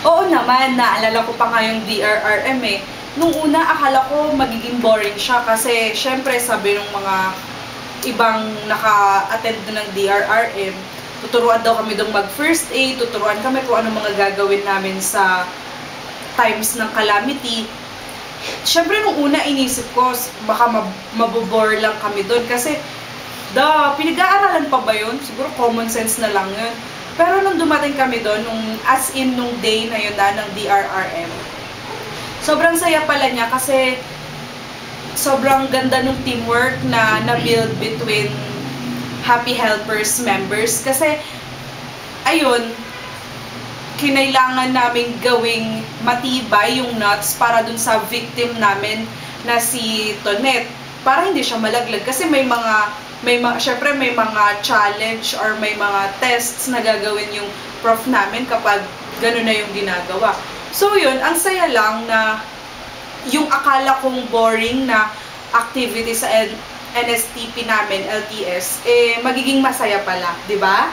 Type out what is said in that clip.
Oo naman, naalala ko pa nga yung DRRM eh. Nung una, akala ko magiging boring siya kasi syempre sabi ng mga ibang naka-attend ng DRRM, tuturuan daw kami doon mag-first aid, tuturuan kami kung ano mga gagawin namin sa times ng calamity. Syempre nung una inisip ko, baka mabobore lang kami doon kasi pinag-aaralan pa ba yun? Siguro common sense na lang yun. Pero nung dumating kami doon, nung day na yun ng DRRM, sobrang saya pala niya kasi sobrang ganda ng teamwork na na-build between Happy Helpers members. Kasi, ayun, kinailangan namin gawing matibay yung nuts para dun sa victim namin na si Tonet. Para hindi siya malaglag. Kasi syempre may mga challenge or may mga tests na gagawin yung prof namin kapag gano'n na yung ginagawa. So yun, ang saya lang na yung akala kong boring na activity sa NSTP namin, LTS, magiging masaya pala, di ba?